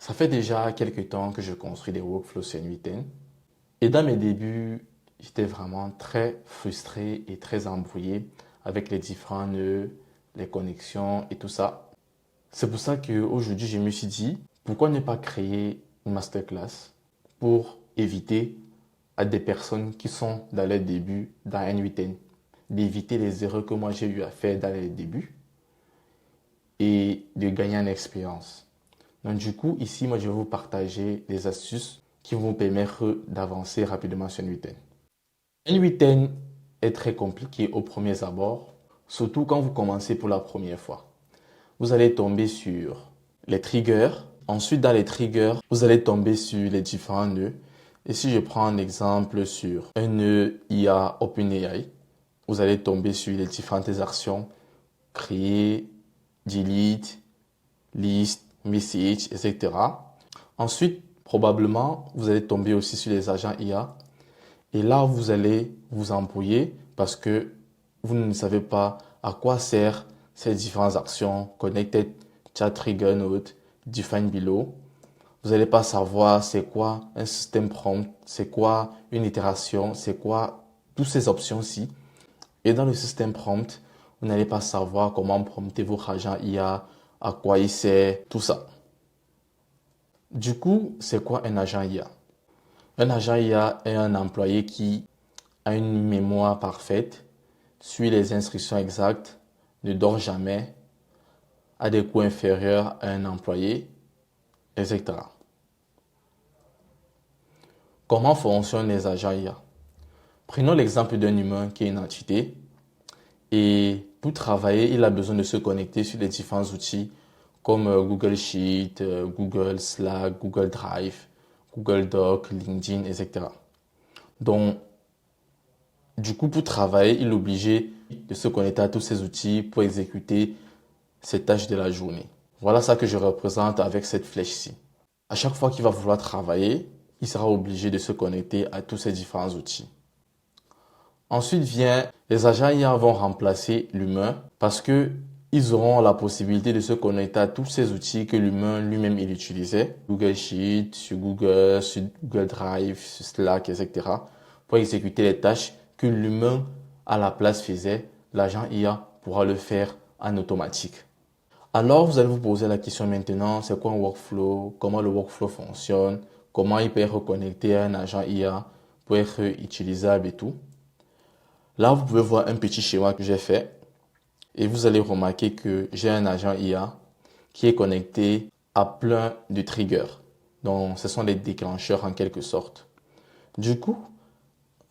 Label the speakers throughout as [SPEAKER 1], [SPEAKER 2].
[SPEAKER 1] Ça fait déjà quelques temps que je construis des workflows sur N8N. Et dans mes débuts, j'étais vraiment très frustré et très embrouillé avec les différents nœuds, les connexions et tout ça. C'est pour ça qu'aujourd'hui, je me suis dit, pourquoi ne pas créer une masterclass pour éviter à des personnes qui sont dans les débuts dans N8N, d'éviter les erreurs que moi j'ai eu à faire dans les débuts et de gagner en expérience. Donc du coup, ici, moi, je vais vous partager des astuces qui vont vous permettre d'avancer rapidement sur N8N. N8N est très compliqué au premier abord, surtout quand vous commencez pour la première fois. Vous allez tomber sur les triggers. Ensuite, dans les triggers, vous allez tomber sur les différents nœuds. Et si je prends un exemple sur un nœud IA OpenAI, vous allez tomber sur les différentes actions créer, delete, list, message, etc. Ensuite, probablement, vous allez tomber aussi sur les agents IA. Et là, vous allez vous embrouiller parce que vous ne savez pas à quoi servent ces différentes actions, connected, chat trigger node, define below. Vous n'allez pas savoir c'est quoi un système prompt, c'est quoi une itération, c'est quoi toutes ces options-ci. Et dans le système prompt, vous n'allez pas savoir comment prompter votre agent IA, à quoi il sert, tout ça. Du coup, c'est quoi un agent IA? Un agent IA est un employé qui a une mémoire parfaite, suit les instructions exactes, ne dort jamais, a des coûts inférieurs à un employé, etc. Comment fonctionnent les agents IA? Prenons l'exemple d'un humain qui est une entité et pour travailler, il a besoin de se connecter sur les différents outils comme Google Sheet, Google Slack, Google Drive, Google Doc, LinkedIn, etc. Donc, du coup, pour travailler, il est obligé de se connecter à tous ces outils pour exécuter ses tâches de la journée. Voilà ça que je représente avec cette flèche-ci. À chaque fois qu'il va vouloir travailler, il sera obligé de se connecter à tous ces différents outils. Ensuite vient, les agents IA vont remplacer l'humain parce que ils auront la possibilité de se connecter à tous ces outils que l'humain lui-même il utilisait, Google Sheet, sur Google Drive, sur Slack, etc. pour exécuter les tâches que l'humain à la place faisait. L'agent IA pourra le faire en automatique. Alors, vous allez vous poser la question maintenant, c'est quoi un workflow? Comment le workflow fonctionne? Comment il peut être connecté à un agent IA pour être utilisable et tout? Là, vous pouvez voir un petit schéma que j'ai fait et vous allez remarquer que j'ai un agent IA qui est connecté à plein de triggers. Donc, ce sont des déclencheurs en quelque sorte. Du coup,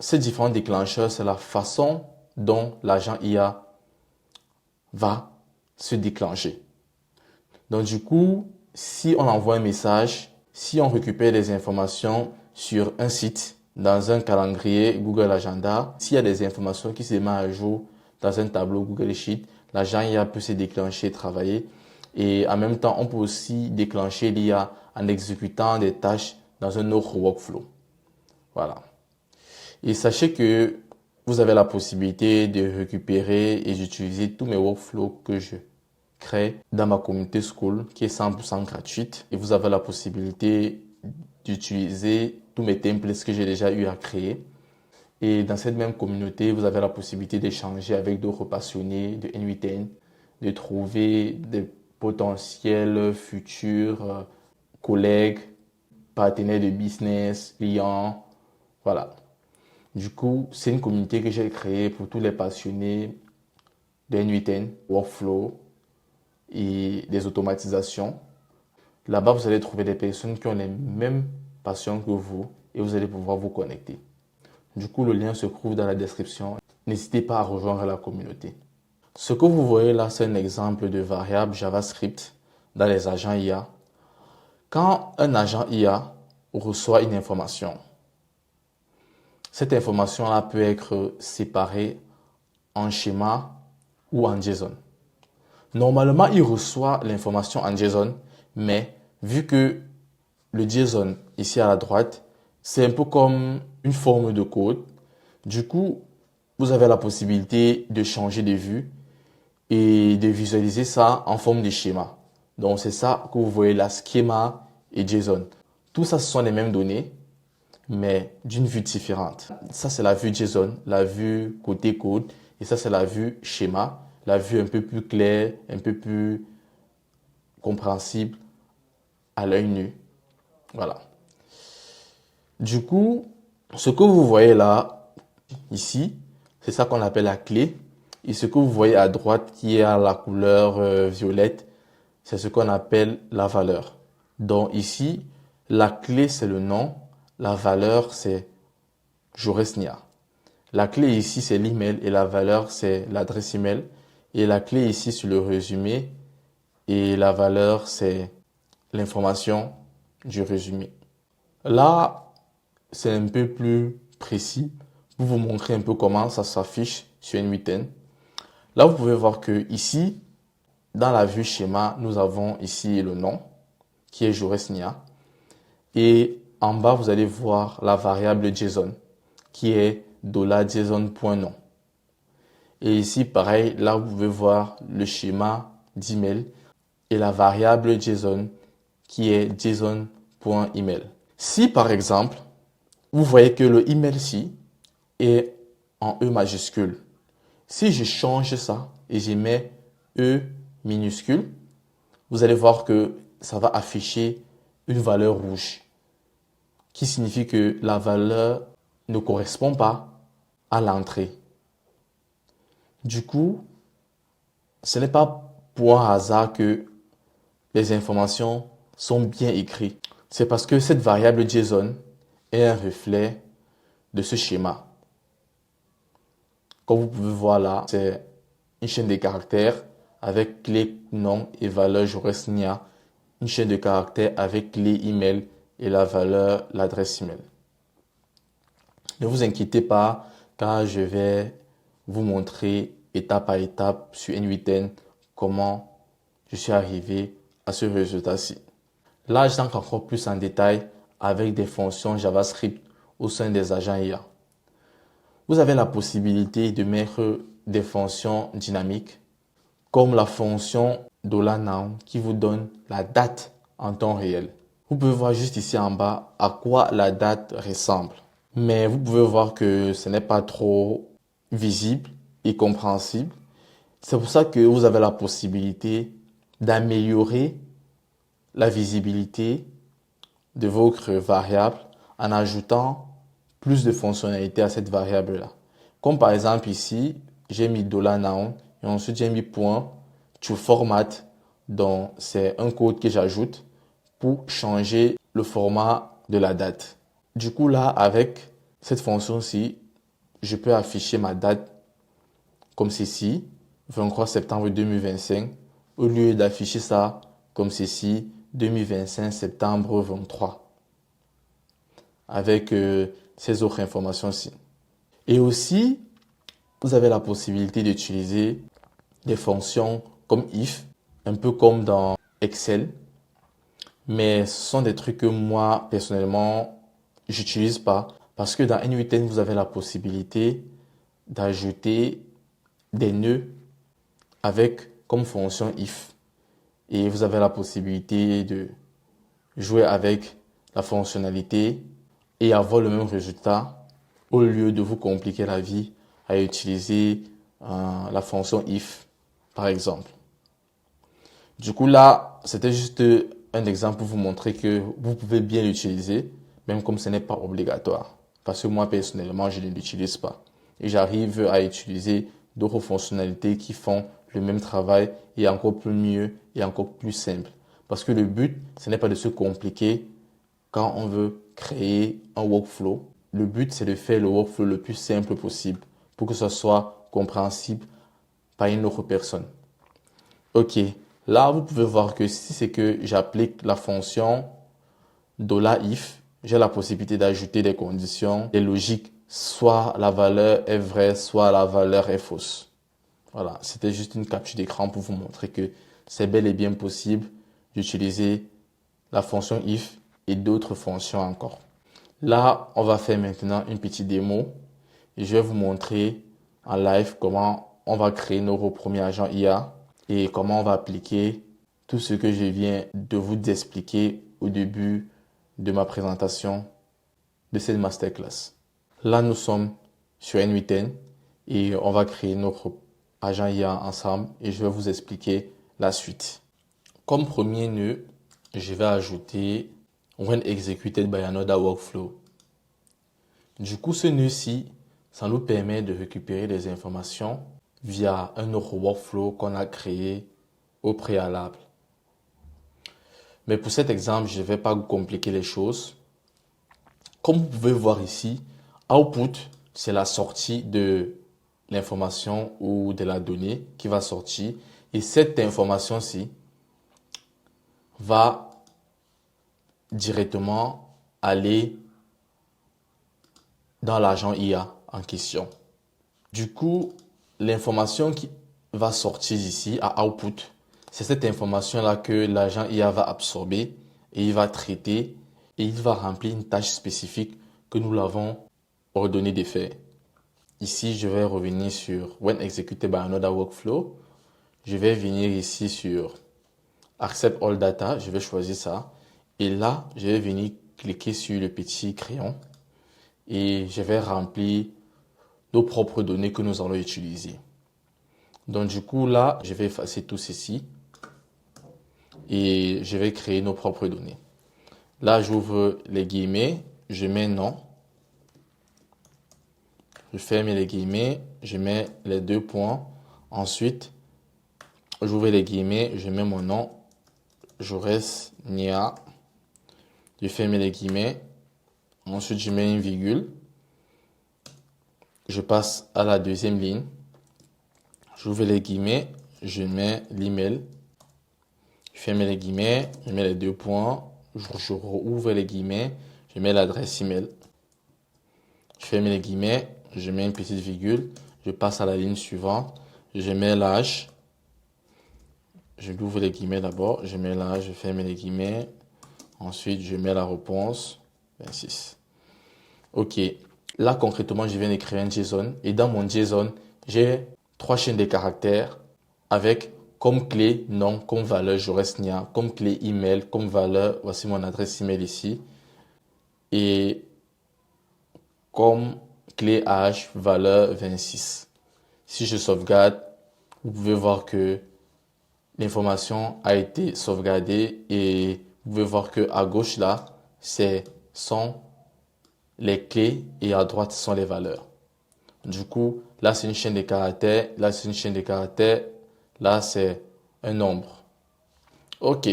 [SPEAKER 1] ces différents déclencheurs, c'est la façon dont l'agent IA va se déclencher. Donc, du coup, si on envoie un message, si on récupère des informations sur un site, dans un calendrier Google Agenda, s'il y a des informations qui se mettent à jour dans un tableau Google Sheet, l'agent IA peut se déclencher, travailler. Et en même temps, on peut aussi déclencher l'IA en exécutant des tâches dans un autre workflow. Voilà. Et sachez que vous avez la possibilité de récupérer et d'utiliser tous mes workflows que je crée dans ma communauté School qui est 100% gratuite. Et vous avez la possibilité d'utiliser tous mes templates que j'ai déjà eu à créer. Et dans cette même communauté, vous avez la possibilité d'échanger avec d'autres passionnés de N8N, de trouver des potentiels futurs collègues, partenaires de business, clients. Voilà. Du coup, c'est une communauté que j'ai créée pour tous les passionnés de N8N, workflow et des automatisations. Là-bas, vous allez trouver des personnes qui ont les mêmes passions que vous et vous allez pouvoir vous connecter. Du coup, le lien se trouve dans la description. N'hésitez pas à rejoindre la communauté. Ce que vous voyez là, c'est un exemple de variable JavaScript dans les agents IA. Quand un agent IA reçoit une information, cette information-là peut être séparée en schéma ou en JSON. Normalement, il reçoit l'information en JSON, mais vu que le JSON ici à la droite, c'est un peu comme une forme de code. Du coup, vous avez la possibilité de changer de vue et de visualiser ça en forme de schéma. Donc, c'est ça que vous voyez là, schéma et JSON. Tout ça, ce sont les mêmes données, mais d'une vue différente. Ça, c'est la vue JSON, la vue côté code, et ça, c'est la vue schéma, la vue un peu plus claire, un peu plus compréhensible à l'œil nu. Voilà. Du coup, ce que vous voyez là, ici, c'est ça qu'on appelle la clé. Et ce que vous voyez à droite qui est à la couleur violette, c'est ce qu'on appelle la valeur. Donc ici, la clé c'est le nom, la valeur c'est Joresnia. La clé ici c'est l'email et la valeur c'est l'adresse email. Et la clé ici c'est le résumé et la valeur c'est l'information du résumé. Là, c'est un peu plus précis pour vous montrer un peu comment ça s'affiche sur N8N. Là, vous pouvez voir que ici, dans la vue schéma, nous avons ici le nom qui est Joresnia. Et en bas, vous allez voir la variable JSON qui est $JSON.nom. Et ici, pareil, là, vous pouvez voir le schéma d'email et la variable JSON qui est JSON.email. Si, par exemple, vous voyez que le email ici est en E majuscule. Si je change ça et je mets E minuscule, vous allez voir que ça va afficher une valeur rouge qui signifie que la valeur ne correspond pas à l'entrée. Du coup, ce n'est pas pour un hasard que les informations sont bien écrites. C'est parce que cette variable JSON est un reflet de ce schéma. Comme vous pouvez voir là, c'est une chaîne de caractères avec clé nom et valeur Joresnia, une chaîne de caractères avec clé email et la valeur l'adresse email. Ne vous inquiétez pas car je vais vous montrer étape par étape sur N8N comment je suis arrivé à ce résultat-ci. Là, j'entre encore plus en détail avec des fonctions JavaScript au sein des agents IA. Vous avez la possibilité de mettre des fonctions dynamiques comme la fonction $now qui vous donne la date en temps réel. Vous pouvez voir juste ici en bas à quoi la date ressemble. Mais vous pouvez voir que ce n'est pas trop visible et compréhensible. C'est pour ça que vous avez la possibilité d'améliorer la visibilité de votre variable en ajoutant plus de fonctionnalités à cette variable-là. Comme par exemple ici, j'ai mis $now et ensuite j'ai mis point to format. Donc c'est un code que j'ajoute pour changer le format de la date. Du coup là, avec cette fonction-ci, je peux afficher ma date comme ceci, 23 septembre 2025, au lieu d'afficher ça comme ceci, 2025 septembre 23, avec ces autres informations-ci. Et aussi, vous avez la possibilité d'utiliser des fonctions comme if, un peu comme dans Excel, mais ce sont des trucs que moi, personnellement, j'utilise pas parce que dans N8N, vous avez la possibilité d'ajouter des nœuds avec comme fonction if. Et vous avez la possibilité de jouer avec la fonctionnalité et avoir le même résultat au lieu de vous compliquer la vie à utiliser la fonction if, par exemple. Du coup, là, c'était juste un exemple pour vous montrer que vous pouvez bien l'utiliser, même comme ce n'est pas obligatoire. Parce que moi, personnellement, je ne l'utilise pas. Et j'arrive à utiliser d'autres fonctionnalités qui font le même travail et encore plus mieux et encore plus simple. Parce que le but, ce n'est pas de se compliquer quand on veut créer un workflow. Le but, c'est de faire le workflow le plus simple possible pour que ce soit compréhensible par une autre personne. Ok, là, vous pouvez voir que si c'est que j'applique la fonction $if, j'ai la possibilité d'ajouter des conditions, des logiques, soit la valeur est vraie, soit la valeur est fausse. Voilà, c'était juste une capture d'écran pour vous montrer que c'est bel et bien possible d'utiliser la fonction if et d'autres fonctions encore. Là, on va faire maintenant une petite démo et je vais vous montrer en live comment on va créer nos premiers agents IA et comment on va appliquer tout ce que je viens de vous expliquer au début de ma présentation de cette masterclass. Là, nous sommes sur N8N et on va créer notre agent IA ensemble et je vais vous expliquer la suite. Comme premier nœud, je vais ajouter When executed by another workflow. Du coup, ce nœud-ci, ça nous permet de récupérer des informations via un autre workflow qu'on a créé au préalable. Mais pour cet exemple, je ne vais pas compliquer les choses. Comme vous pouvez voir ici, output, c'est la sortie de l'information ou de la donnée qui va sortir. Et cette information-ci va directement aller dans l'agent IA en question. Du coup, l'information qui va sortir ici à output, c'est cette information-là que l'agent IA va absorber et il va traiter et il va remplir une tâche spécifique que nous l'avons ordonné de faire. Ici, je vais revenir sur When executed by another workflow. Je vais venir ici sur Accept all data. Je vais choisir ça. Et là, je vais venir cliquer sur le petit crayon et je vais remplir nos propres données que nous allons utiliser. Donc du coup, là, je vais effacer tout ceci et je vais créer nos propres données. Là, j'ouvre les guillemets, je mets nom. Je ferme les guillemets, je mets les deux points. Ensuite, j'ouvre les guillemets, je mets mon nom. Je reste Nia. Je ferme les guillemets. Ensuite, je mets une virgule. Je passe à la deuxième ligne. J'ouvre les guillemets, je mets l'email. Je ferme les guillemets, je mets les deux points. Je rouvre les guillemets, je mets l'adresse email. Je ferme les guillemets, je mets une petite virgule. Je passe à la ligne suivante. Je mets l'âge. Je ouvre les guillemets d'abord. Je mets l'âge, je ferme les guillemets. Ensuite, je mets la réponse. 26. OK. Là, concrètement, je viens d'écrire un JSON. Et dans mon JSON, j'ai 3 chaînes de caractères avec comme clé nom, comme valeur, je reste Nia, comme clé email, comme valeur, voici mon adresse email ici. Et comme clé âge, valeur 26. Si je sauvegarde, vous pouvez voir que l'information a été sauvegardée et vous pouvez voir que à gauche là, sont les clés et à droite sont les valeurs. Du coup, là c'est une chaîne de caractères, là c'est une chaîne de caractères, là c'est un nombre. OK.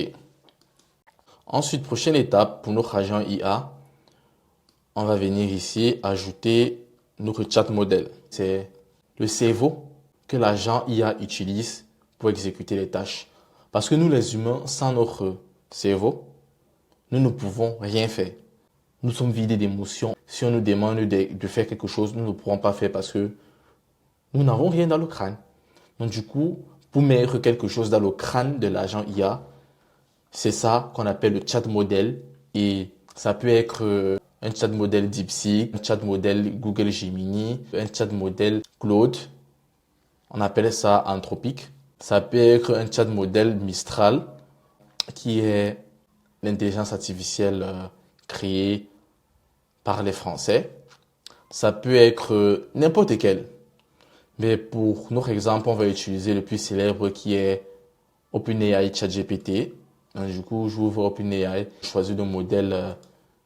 [SPEAKER 1] Ensuite, prochaine étape pour notre agent IA, on va venir ici ajouter notre chat modèle. C'est le cerveau que l'agent IA utilise pour exécuter les tâches. Parce que nous les humains, sans notre cerveau, nous ne pouvons rien faire. Nous sommes vidés d'émotions. Si on nous demande de faire quelque chose, nous ne pourrons pas faire parce que nous n'avons rien dans le crâne. Donc du coup, pour mettre quelque chose dans le crâne de l'agent IA, c'est ça qu'on appelle le chat modèle. Et ça peut être un chat modèle DeepSeek, un chat modèle Google Gemini, un chat modèle Claude. On appelle ça Anthropic. Ça peut être un chat modèle Mistral, qui est l'intelligence artificielle créée par les Français. Ça peut être n'importe quel. Mais pour notre exemple, on va utiliser le plus célèbre qui est OpenAI ChatGPT. Donc, du coup, j'ouvre OpenAI, je choisis le modèle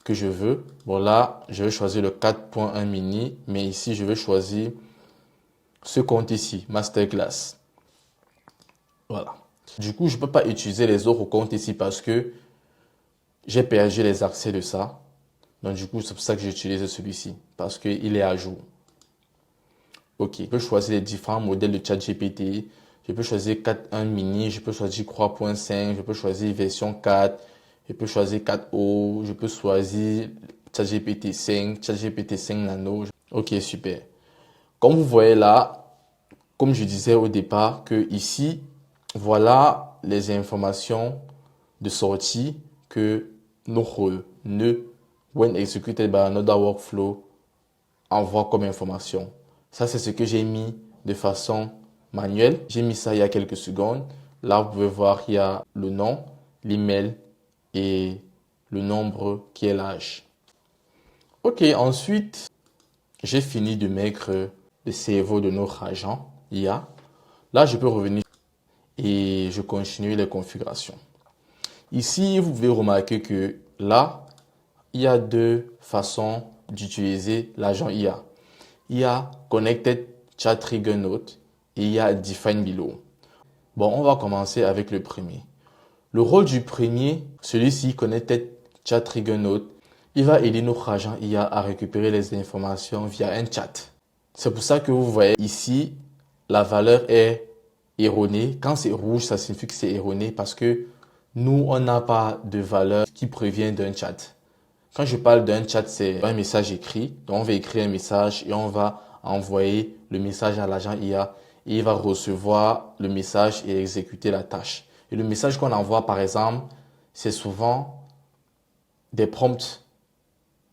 [SPEAKER 1] que je veux. Bon là, je vais choisir le 4.1 mini, mais ici, je vais choisir ce compte ici, Masterclass. Voilà. Du coup, je ne peux pas utiliser les autres comptes ici parce que j'ai perdu les accès de ça. Donc, du coup, c'est pour ça que j'utilise celui-ci, parce qu'il est à jour. OK. Je peux choisir les différents modèles de ChatGPT. Je peux choisir 4.1 mini, je peux choisir 3.5, je peux choisir version 4, je peux choisir 4O, je peux choisir ChatGPT 5, ChatGPT 5 Nano. OK, super. Comme vous voyez là, comme je disais au départ, que ici, voilà les informations de sortie que notre nœud, when executed by another workflow, envoie comme information. Ça, c'est ce que j'ai mis de façon manuelle. J'ai mis ça il y a quelques secondes. Là, vous pouvez voir, il y a le nom, l'email et le nombre qui est l'âge. Ok, ensuite, j'ai fini de mettre le cerveau de notre agent IA. Là, je peux revenir et je continue les configurations. Ici, vous pouvez remarquer que là, il y a deux façons d'utiliser l'agent IA. Il y a Connected Chat Trigger Note et il y a Define Below. Bon, on va commencer avec le premier. Le rôle du premier, celui-ci, Connected Chat Trigger Note, il va aider notre agent IA à récupérer les informations via un chat. C'est pour ça que vous voyez ici, la valeur est erronée. Quand c'est rouge, ça signifie que c'est erroné parce que nous, on n'a pas de valeur qui provient d'un chat. Quand je parle d'un chat, c'est un message écrit. Donc, on va écrire un message et on va envoyer le message à l'agent IA et il va recevoir le message et exécuter la tâche. Et le message qu'on envoie, par exemple, c'est souvent des prompts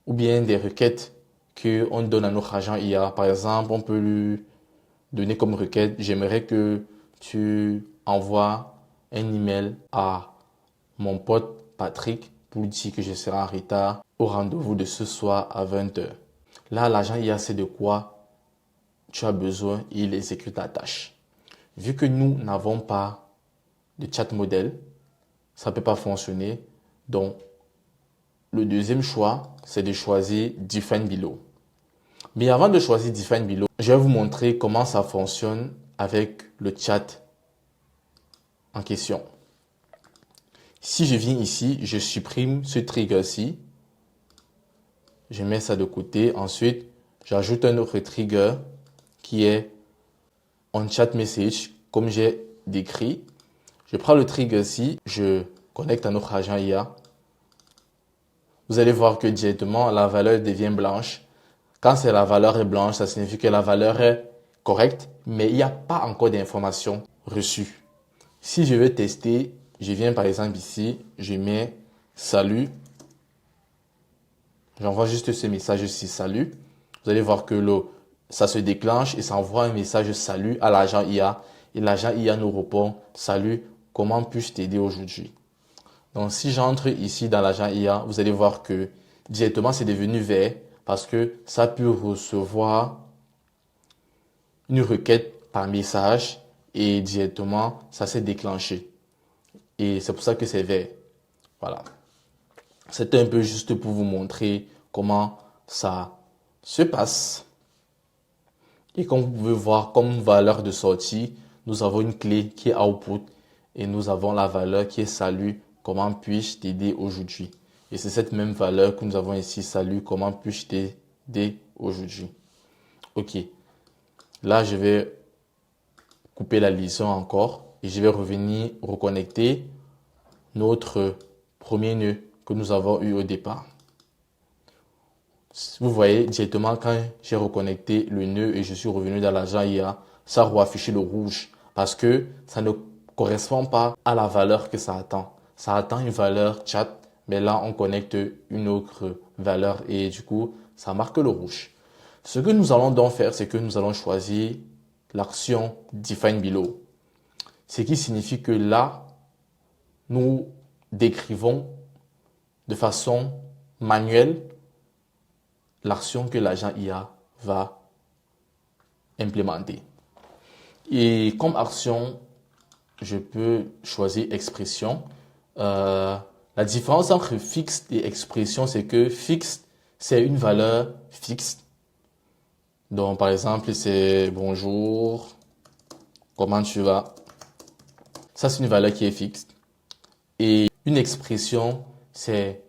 [SPEAKER 1] ou bien des requêtes qu'on donne à notre agent IA. Par exemple, on peut lui donner comme requête, j'aimerais que tu envoies un email à mon pote Patrick pour lui dire que je serai en retard au rendez-vous de ce soir à 20h. Là, l'agent IA sait de quoi tu as besoin et il exécute la tâche. Vu que nous n'avons pas de chat modèle, ça ne peut pas fonctionner. Donc, le deuxième choix, c'est de choisir Define Below. Mais avant de choisir Define Below, je vais vous montrer comment ça fonctionne avec le chat en question. Si je viens ici, je supprime ce trigger-ci. Je mets ça de côté. Ensuite, j'ajoute un autre trigger qui est on chat message, comme j'ai décrit. Je prends le trigger-ci, je connecte à notre agent IA. Vous allez voir que directement, la valeur devient blanche. Quand la valeur est blanche, ça signifie que la valeur est correcte, mais il n'y a pas encore d'informations reçues. Si je veux tester, je viens par exemple ici, je mets salut. J'envoie juste ce message ici, salut. Vous allez voir que ça se déclenche et ça envoie un message salut à l'agent IA. Et l'agent IA nous répond, salut, comment puis-je t'aider aujourd'hui? Donc, si j'entre ici dans l'agent IA, vous allez voir que directement, c'est devenu vert parce que ça peut recevoir une requête par message et directement, ça s'est déclenché. Et c'est pour ça que c'est vert. Voilà. C'était un peu juste pour vous montrer comment ça se passe. Et comme vous pouvez voir, comme valeur de sortie, nous avons une clé qui est output et nous avons la valeur qui est salut. Comment puis-je t'aider aujourd'hui? Et c'est cette même valeur que nous avons ici, salut, comment puis-je t'aider aujourd'hui? Ok. Là, je vais couper la liaison encore et je vais revenir reconnecter notre premier nœud que nous avons eu au départ. Vous voyez directement quand j'ai reconnecté le nœud et je suis revenu dans l'agent IA, ça a affiché le rouge parce que ça ne correspond pas à la valeur que ça attend. Ça attend une valeur chat, mais là on connecte une autre valeur et du coup ça marque le rouge. Ce que nous allons donc faire, c'est que nous allons choisir l'action Define Below. Ce qui signifie que là, nous décrivons de façon manuelle l'action que l'agent IA va implémenter. Et comme action, je peux choisir expression. La différence entre fixe et expression, c'est que fixe, c'est une valeur fixe. Donc, par exemple, c'est bonjour, comment tu vas? Ça, c'est une valeur qui est fixe. Et une expression, c'est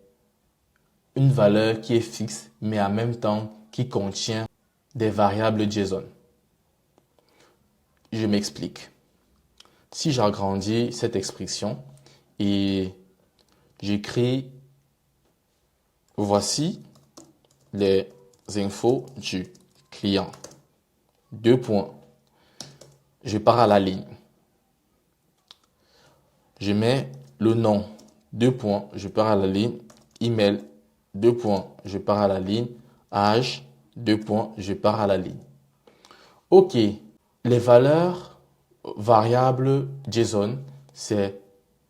[SPEAKER 1] une valeur qui est fixe, mais en même temps qui contient des variables JSON. Je m'explique. Si j'agrandis cette expression et j'écris voici les infos du client. Deux points. Je pars à la ligne. Je mets le nom. Deux points. Je pars à la ligne. Email. Deux points. Je pars à la ligne. Âge. Deux points. Je pars à la ligne. OK. Les valeurs variables JSON, c'est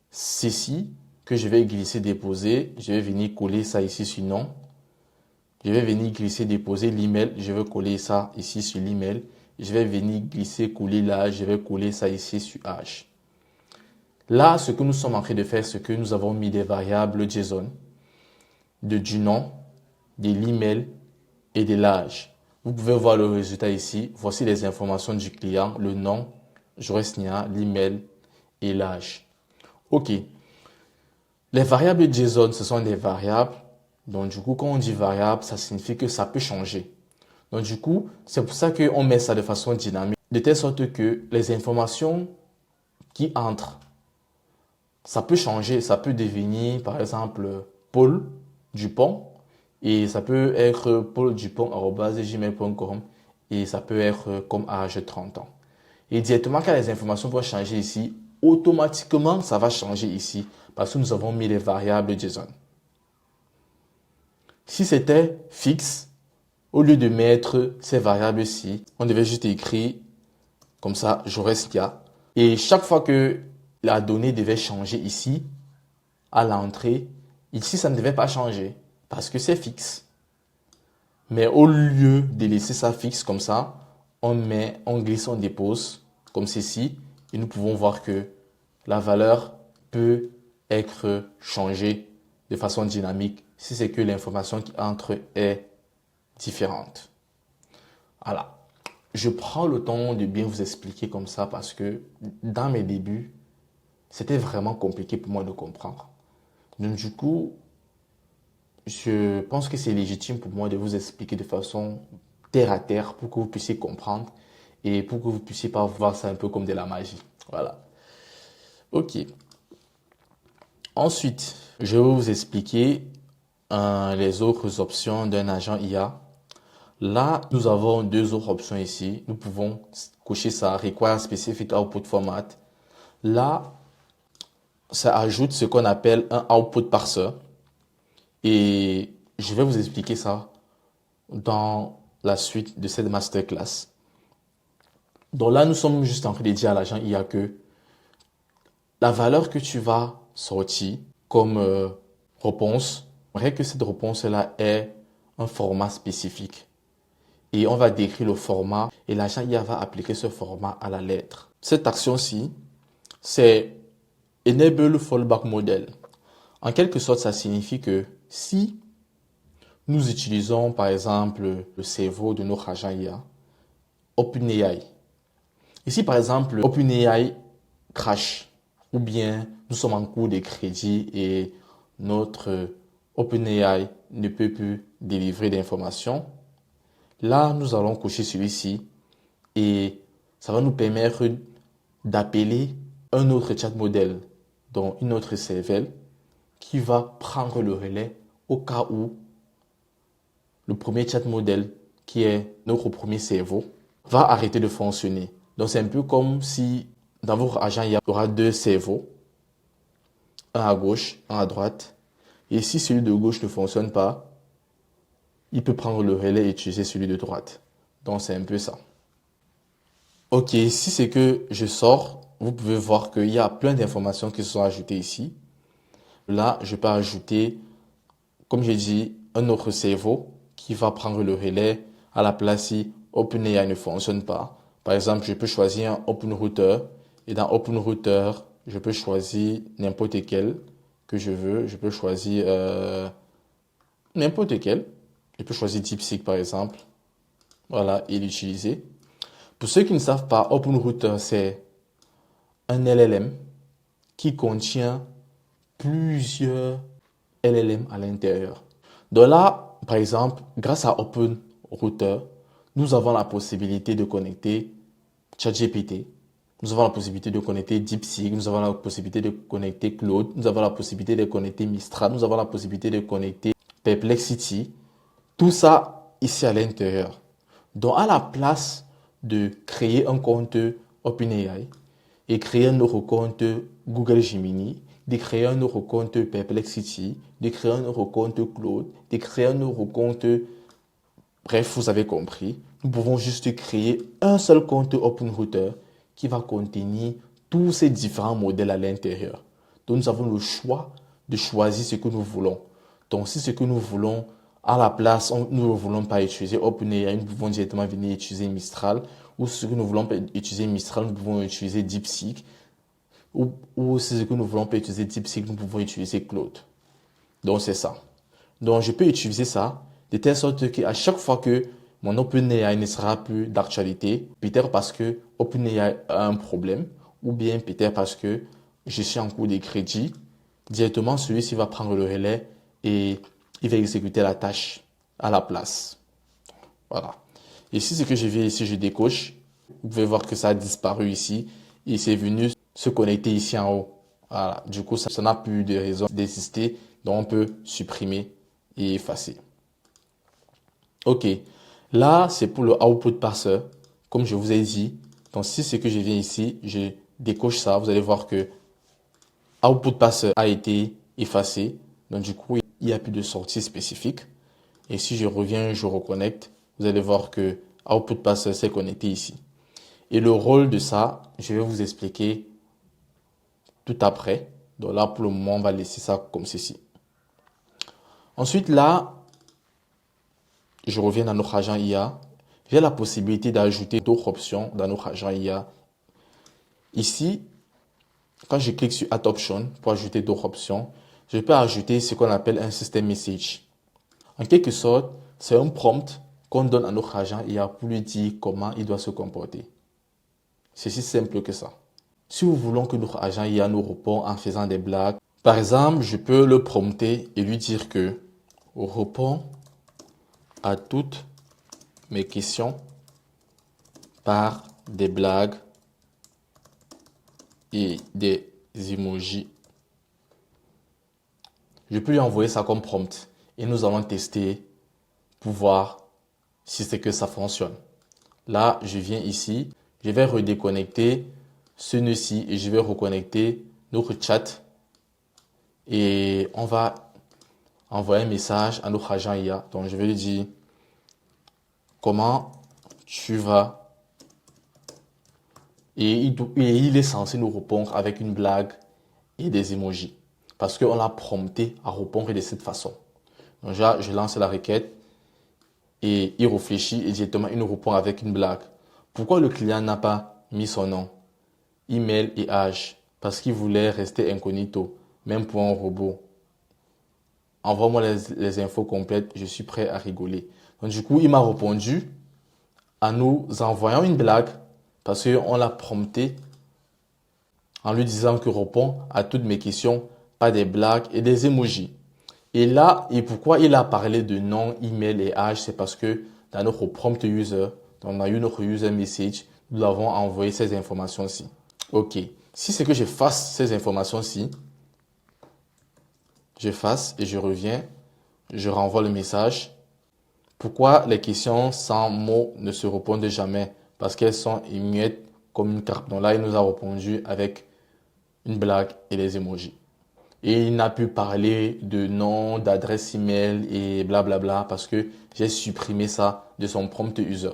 [SPEAKER 1] ceci que je vais glisser, déposer. Je vais venir coller ça ici sur nom. Je vais venir glisser, déposer l'email. Je vais coller ça ici sur l'email. Je vais venir glisser, coller là. Je vais coller ça ici sur H. Là, ce que nous sommes en train de faire, c'est que nous avons mis des variables JSON du nom, de l'email et de l'âge. Vous pouvez voir le résultat ici. Voici les informations du client, le nom, Joris Nia, l'email et l'âge. OK. Les variables JSON, ce sont des variables. Donc, du coup, quand on dit variable, ça signifie que ça peut changer. Donc, du coup, c'est pour ça qu'on met ça de façon dynamique, de telle sorte que les informations qui entrent, ça peut changer. Ça peut devenir, par exemple, Paul Dupont. Et ça peut être pauldupont@gmail.com et ça peut être comme âge 30 ans. Et directement, quand les informations vont changer ici, automatiquement, ça va changer ici parce que nous avons mis les variables JSON. Si c'était fixe, au lieu de mettre ces variables-ci, on devait juste écrire comme ça, Jorestia. Et chaque fois que la donnée devait changer ici, à l'entrée, ici, ça ne devait pas changer parce que c'est fixe. Mais au lieu de laisser ça fixe comme ça, on glisse, on dépose comme ceci. Et nous pouvons voir que la valeur peut être changée de façon dynamique si c'est que l'information qui entre est différente. Voilà. Je prends le temps de bien vous expliquer comme ça parce que dans mes débuts, c'était vraiment compliqué pour moi de comprendre. Donc du coup, je pense que c'est légitime pour moi de vous expliquer de façon terre à terre pour que vous puissiez comprendre et pour que vous puissiez pas voir ça un peu comme de la magie. Voilà. Ok. Ensuite, je vais vous expliquer les autres options d'un agent IA. Là, nous avons deux autres options ici. Nous pouvons cocher ça, Require Specific Output Format. Là, ça ajoute ce qu'on appelle un output parser. Et je vais vous expliquer ça dans la suite de cette masterclass. Donc là, nous sommes juste en train de dire à l'agent IA que la valeur que tu vas sortir comme réponse, j'aimerais que cette réponse-là ait un format spécifique. Et on va décrire le format et l'agent IA va appliquer ce format à la lettre. Cette action-ci, c'est Enable Fallback Model. En quelque sorte, ça signifie que si nous utilisons par exemple le cerveau de notre agent IA, OpenAI. Ici par exemple, OpenAI crash ou bien nous sommes en cours de crédit et notre OpenAI ne peut plus délivrer d'informations. Là, nous allons cocher celui-ci et ça va nous permettre d'appeler un autre chat modèle, donc une autre cervelle qui va prendre le relais au cas où le premier chat modèle, qui est notre premier cerveau, va arrêter de fonctionner. Donc, c'est un peu comme si dans votre agent, il y aura deux cerveaux, un à gauche, un à droite. Et si celui de gauche ne fonctionne pas, il peut prendre le relais et utiliser celui de droite. Donc, c'est un peu ça. Ok, si c'est que je sors, vous pouvez voir qu'il y a plein d'informations qui se sont ajoutées ici. Là, je peux ajouter, comme j'ai dit, un autre cerveau qui va prendre le relais à la place si OpenAI ne fonctionne pas. Par exemple, je peux choisir un OpenRouter et dans OpenRouter, je peux choisir n'importe quel que je veux. Je peux choisir n'importe quel. Je peux choisir DeepSeek par exemple. Voilà, et l'utiliser. Pour ceux qui ne savent pas, OpenRouter, c'est un LLM qui contient plusieurs LLM à l'intérieur. Donc là, par exemple, grâce à OpenRouter, nous avons la possibilité de connecter ChatGPT, nous avons la possibilité de connecter DeepSeek, nous avons la possibilité de connecter Claude, nous avons la possibilité de connecter Mistral, nous avons la possibilité de connecter Perplexity. Tout ça ici à l'intérieur. Donc à la place de créer un compte OpenAI et créer un autre compte Google Gemini, de créer un autre compte Perplexity, de créer un autre compte Claude, de créer un autre compte... Bref, vous avez compris. Nous pouvons juste créer un seul compte OpenRouter qui va contenir tous ces différents modèles à l'intérieur. Donc, nous avons le choix de choisir ce que nous voulons. Donc, si ce que nous voulons, à la place, nous ne voulons pas utiliser OpenAI, nous pouvons directement venir utiliser Mistral. Ou si ce que nous voulons pas utiliser Mistral, nous pouvons utiliser DeepSeek. Ou si ce que nous voulons pas utiliser DeepSeek, nous pouvons utiliser Claude. Donc, c'est ça. Donc, je peux utiliser ça de telle sorte qu'à chaque fois que mon OpenAI ne sera plus d'actualité, peut-être parce que OpenAI a un problème, ou bien peut-être parce que je suis en cours de crédit, directement celui-ci va prendre le relais et il va exécuter la tâche à la place. Voilà. Et si ce que je viens ici, je décoche, vous pouvez voir que ça a disparu ici et c'est venu se connecter ici en haut. Voilà. Du coup, ça n'a plus de raison d'exister, donc on peut supprimer et effacer. Ok. Là, c'est pour le output parser, comme je vous ai dit. Donc, si ce que je viens ici, je décoche ça, vous allez voir que output parser a été effacé. Donc, du coup, il n'y a plus de sortie spécifique. Et si je reviens, je reconnecte, vous allez voir que output parser s'est connecté ici. Et le rôle de ça, je vais vous expliquer tout après. Donc là, pour le moment, on va laisser ça comme ceci. Ensuite, là, je reviens dans notre agent IA. J'ai la possibilité d'ajouter d'autres options dans notre agent IA. Ici, quand je clique sur Add Option pour ajouter d'autres options, je peux ajouter ce qu'on appelle un system message. En quelque sorte, c'est un prompt qu'on donne à notre agent IA pour lui dire comment il doit se comporter. C'est si simple que ça. Si nous voulons que notre agent IA nous réponde en faisant des blagues, par exemple, je peux le prompter et lui dire que réponds à toutes mes questions par des blagues et des emojis. Je peux lui envoyer ça comme prompt et nous allons tester pour voir si c'est que ça fonctionne. Là, je viens ici, je vais redéconnecter ce nœud-ci et je vais reconnecter notre chat et on va envoyer un message à notre agent IA. Donc, je vais lui dire comment tu vas et il est censé nous répondre avec une blague et des emojis parce qu'on l'a prompté à répondre de cette façon. Donc, là, je lance la requête et il réfléchit et directement il nous répond avec une blague. Pourquoi le client n'a pas mis son nom, email et âge? Parce qu'il voulait rester incognito, même pour un robot. Envoie-moi les infos complètes, je suis prêt à rigoler. Donc du coup, il m'a répondu en nous envoyant une blague parce qu'on l'a prompté en lui disant que répond à toutes mes questions, pas des blagues et des emojis. Et là, et pourquoi il a parlé de nom, email et âge, c'est parce que dans notre prompt user, on a eu notre user message, nous avons envoyé ces informations-ci. Ok. Si c'est que j'efface ces informations-ci, j'efface et je reviens, je renvoie le message. Pourquoi les questions sans mots ne se répondent jamais? Parce qu'elles sont immuettes comme une carte. Donc là, il nous a répondu avec une blague et des emojis. Et il n'a pu parler de nom, d'adresse email et blablabla parce que j'ai supprimé ça de son prompt user.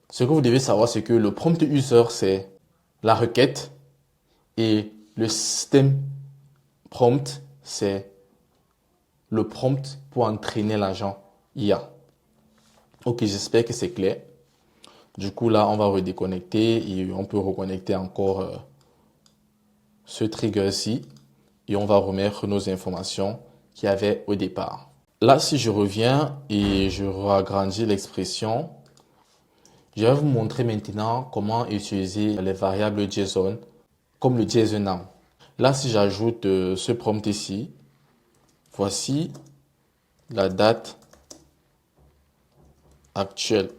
[SPEAKER 1] Ce que vous devez savoir, c'est que le prompt user, c'est la requête et le système prompt, c'est le prompt pour entraîner l'agent IA. Ok, j'espère que c'est clair. Du coup, là, on va redéconnecter et on peut reconnecter encore ce trigger-ci et on va remettre nos informations qu'il y avait au départ. Là, si je reviens et je agrandis l'expression, je vais vous montrer maintenant comment utiliser les variables JSON comme le JSON. Là, si j'ajoute ce prompt ici, voici la date actuelle.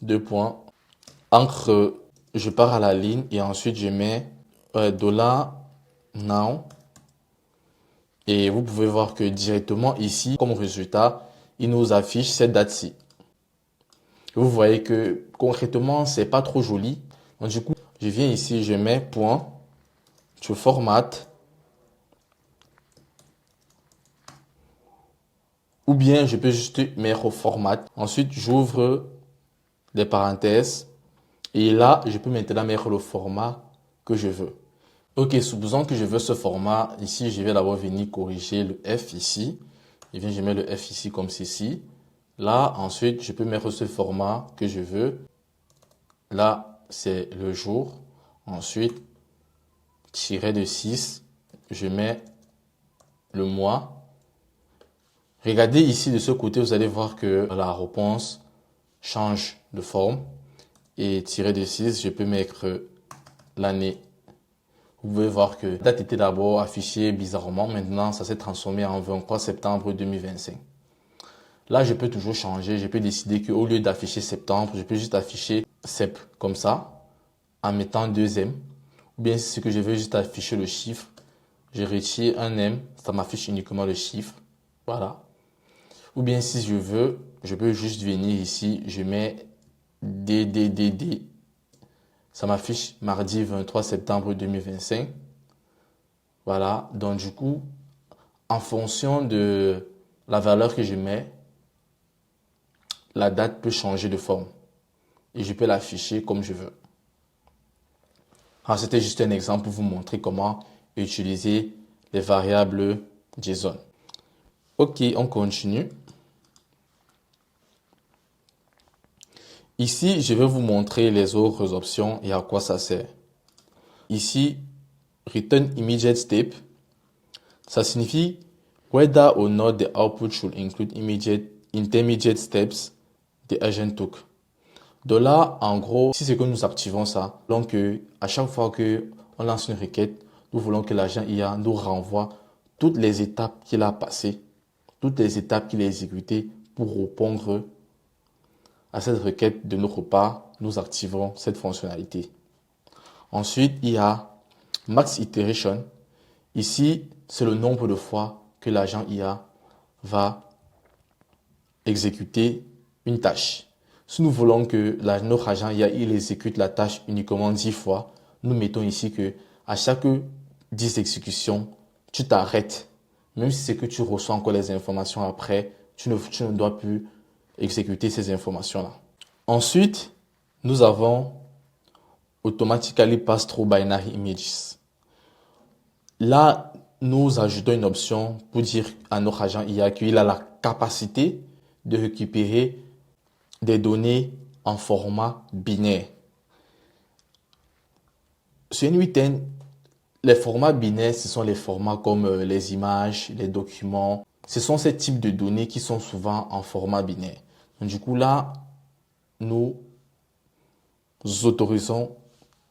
[SPEAKER 1] Deux points. Entre, je pars à la ligne et ensuite je mets $now. Et vous pouvez voir que directement ici, comme résultat, il nous affiche cette date-ci. Vous voyez que concrètement, c'est pas trop joli. Donc, du coup, je viens ici, je mets point, je formate. Ou bien, je peux juste mettre au format. Ensuite, j'ouvre des parenthèses. Et là, je peux maintenant mettre le format que je veux. Ok, supposons que je veux ce format. Ici, je vais d'abord venir corriger le F ici. Je mets le F ici comme ceci. Là, ensuite, je peux mettre ce format que je veux. Là, c'est le jour. Ensuite, tiré de 6, je mets le mois. Regardez ici de ce côté, vous allez voir que la réponse change de forme. Et tiré de 6, je peux mettre l'année. Vous pouvez voir que la date était d'abord affichée bizarrement. Maintenant, ça s'est transformé en 23 septembre 2025. Là, je peux toujours changer. Je peux décider qu'au lieu d'afficher septembre, je peux juste afficher sep comme ça, en mettant 2M. Ou bien si c'est que je veux juste afficher le chiffre, je retire un M, ça m'affiche uniquement le chiffre. Voilà. Ou bien si je veux, je peux juste venir ici, je mets DDDD. Ça m'affiche mardi 23 septembre 2025. Voilà. Donc du coup, en fonction de la valeur que je mets, la date peut changer de forme. Et je peux l'afficher comme je veux. Alors, c'était juste un exemple pour vous montrer comment utiliser les variables JSON. Ok, on continue. Ici, je vais vous montrer les autres options et à quoi ça sert. Ici, Return Immediate Step, ça signifie whether or not the output should include intermediate steps the agent took. De là, en gros, si c'est que nous activons ça, donc à chaque fois que on lance une requête, nous voulons que l'agent IA nous renvoie toutes les étapes qu'il a passées, toutes les étapes qu'il a exécutées pour répondre à cette requête de notre part, nous activons cette fonctionnalité. Ensuite, il y a Max Iteration. Ici, c'est le nombre de fois que l'agent IA va exécuter une tâche. Si nous voulons que notre agent IA il exécute la tâche uniquement 10 fois, nous mettons ici que à chaque 10 exécutions, tu t'arrêtes. Même si c'est que tu reçois encore les informations après, tu ne dois plus exécuter ces informations-là. Ensuite, nous avons Automatically Pass Through Binary Images. Là, nous ajoutons une option pour dire à notre agent IA qu'il a la capacité de récupérer des données en format binaire. Sur N8N, les formats binaires, ce sont les formats comme les images, les documents. Ce sont ces types de données qui sont souvent en format binaire. Donc, du coup, là, nous autorisons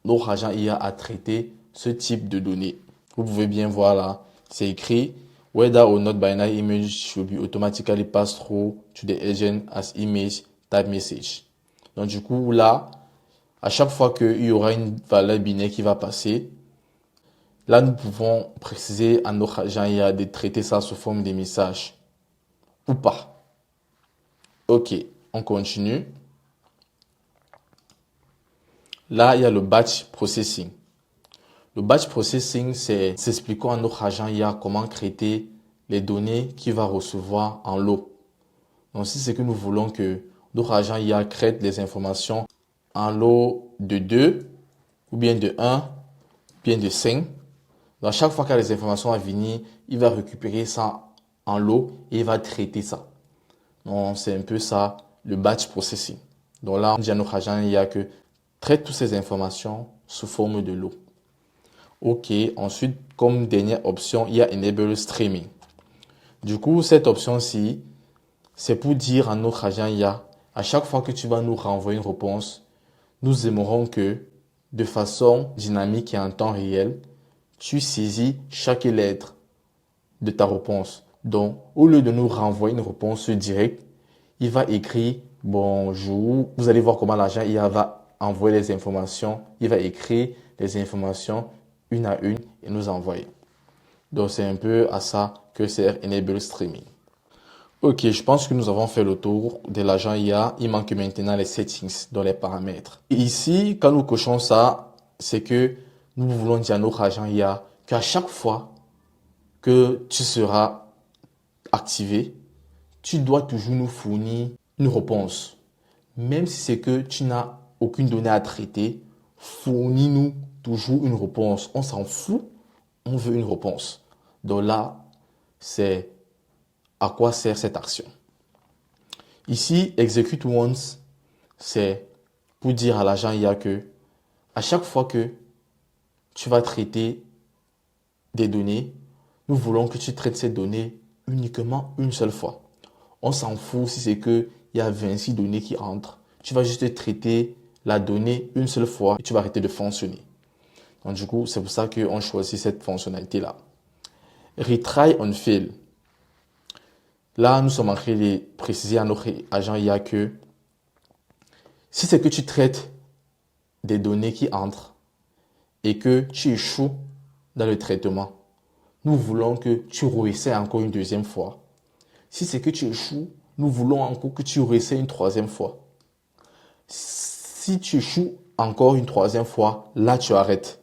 [SPEAKER 1] notre agent IA à traiter ce type de données. Vous pouvez bien voir là, c'est écrit whether or not binary image should be automatically passed through to the agent as image type message. Donc du coup là, à chaque fois qu'il y aura une valeur binaire qui va passer, là nous pouvons préciser à notre agent IA de traiter ça sous forme de message ou pas. Ok, on continue. Là, il y a le batch processing. Le batch processing, c'est s'expliquant à notre agent IA comment traiter les données qu'il va recevoir en lot. Donc, si c'est que nous voulons que notre agent IA traite les informations en lot de 2, ou bien de 1, ou bien de 5, donc chaque fois qu'il y a des informations à venir, il va récupérer ça en lot et il va traiter ça. Donc, c'est un peu ça, le batch processing. Donc là, on dit à notre agent IA que traite toutes ces informations sous forme de lot. Ok, ensuite, comme dernière option, il y a Enable Streaming. Du coup, cette option-ci, c'est pour dire à notre agent IA, à chaque fois que tu vas nous renvoyer une réponse, nous aimerons que, de façon dynamique et en temps réel, tu saisis chaque lettre de ta réponse. Donc, au lieu de nous renvoyer une réponse directe, il va écrire bonjour. Vous allez voir comment l'agent IA va envoyer les informations. Il va écrire les informations une à une et nous envoyer. Donc, c'est un peu à ça que sert Enable Streaming. Ok, je pense que nous avons fait le tour de l'agent IA. Il manque maintenant les settings dans les paramètres. Et ici, quand nous cochons ça, c'est que nous voulons dire à notre agent IA qu'à chaque fois que tu seras activé, tu dois toujours nous fournir une réponse. Même si c'est que tu n'as aucune donnée à traiter, fournis-nous toujours une réponse. On s'en fout, on veut une réponse. Donc là, c'est à quoi sert cette action. Ici, execute once, c'est pour dire à l'agent IA que à chaque fois que tu vas traiter des données, nous voulons que tu traites ces données uniquement une seule fois. On s'en fout si c'est qu'il y a 26 données qui entrent. Tu vas juste traiter la donnée une seule fois et tu vas arrêter de fonctionner. Donc du coup, c'est pour ça qu'on choisit cette fonctionnalité-là. Retry on fail. Là, nous sommes en train de préciser à notre agent IA que si c'est que tu traites des données qui entrent et que tu échoues dans le traitement, nous voulons que tu réessaies encore une deuxième fois. Si c'est que tu échoues, nous voulons encore que tu réessaies une troisième fois. Si tu échoues encore une troisième fois, là tu arrêtes